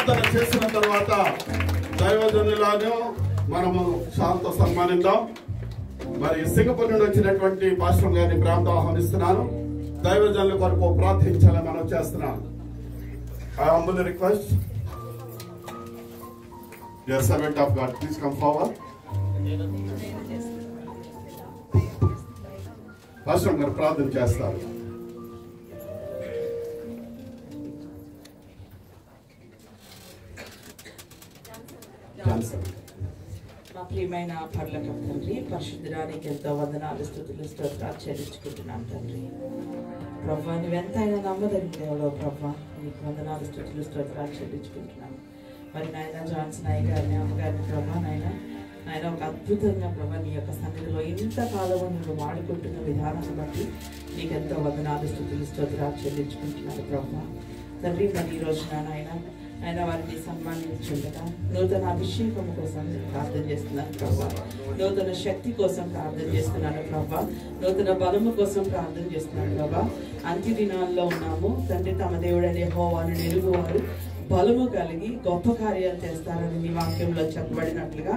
ప్రార్థన చేసిన తర్వాత దైవజనులను మనము శాంత సన్మానిద్దాం. మరి సింగపూర్ నుండి వచ్చినటువంటి పాస్టర్ గారిని ప్రేమతో ఆహ్వానిస్తున్నాను. దైవజనుల కొరకు ప్రార్థించాలని మనం చేస్తున్నాను. I humbly request your servant of God, please come forward. Pastor గారు ప్రార్థన చేస్తారు. మా ప్రియమైన పరలోకపు తండ్రి, పరిశుద్ధురానికి ఎంతో వందనాలు, స్తుతులు, స్తోత్రాలు చెల్లించుకుంటున్నాను తండ్రి. ప్రభా, నువ్వెంతైనా నమ్మదగిన దేవుడో ప్రభా, నీకు వందనాలు, స్తుతులు, స్తోత్రాలు చెల్లించుకుంటున్నాను. మరి నాయన జాన్సన్ అయ్య గారిని, అమ్మగారిని ప్రభా, నాయన ఒక అద్భుతంగా ప్రభా నీ యొక్క సన్నిధిలో ఇంతకాలము నువ్వు వాడుకుంటున్న విధానాన్ని బట్టి నీకెంతో వందనాలు, స్తుతులు, స్తోత్రాలు చెల్లించుకుంటున్నాను ప్రభా. తండ్రి, మరి ఈ రోజున ఆయన వారిని సన్మానించుండగా నూతన అభిషేకం కోసం ప్రార్థన చేస్తున్నాను ప్రభా. నూతన శక్తి కోసం ప్రార్థన చేస్తున్నాను ప్రభా. నూతన బలము కోసం ప్రార్థన చేస్తున్నాను ప్రభా. అంత్య దినాల్లో ఉన్నాము తండ్రి. తమ దేవుడైన యెహోవాను నిలుగువారు బలము కలిగి గొప్ప కార్యాలు చేస్తారని నీ వాక్యంలో చెప్పబడినట్లుగా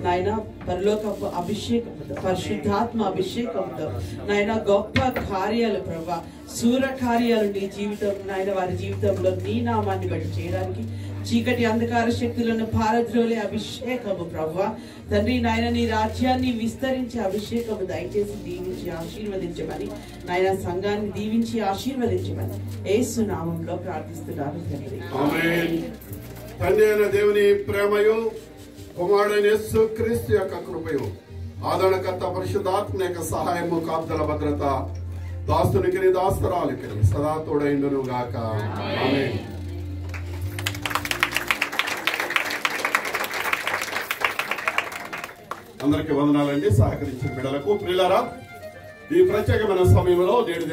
నాయన పరలోకపు అభిషేకంతో, పరిశుద్ధాత్మ అభిషేకంతో నాయన గొప్ప కార్యాలు ప్రభా, శూర కార్యాలు నీ జీవితం నాయన వారి జీవితంలో నీ నామాన్ని బట్టి చేయడానికి చీకటి అంధకార శక్తులను పారద్రోలే అభిషేకము ప్రభా. తండ్రి నాయన నీ రాజ్యాన్ని విస్తరించే అభిషేకము దయచేసి దీవించి ఆశీర్వదించమని, నాయన సంఘాన్ని దీవించి ఆశీర్వదించమని యేసు నామంలో ప్రార్థిస్తున్నాను తండ్రి. ఆమేన్. తండ్రి అయిన దేవుని ప్రేమయు, కుమారుడైన యేసు క్రీస్తు యొక్క కృపయు, ఆదరణకర్త పరిశుద్ధాత్మ యొక్క సహాయము, కాపుదల భద్రత దాస్తునికి దాస్తరాలకి సదా తోడైండును గాక. ఆమేన్. అందరికీ వందనాలండి. సహకరించిన బిడ్డలకు ప్రియులారా, ఈ ప్రత్యేకమైన సమయంలో నేడు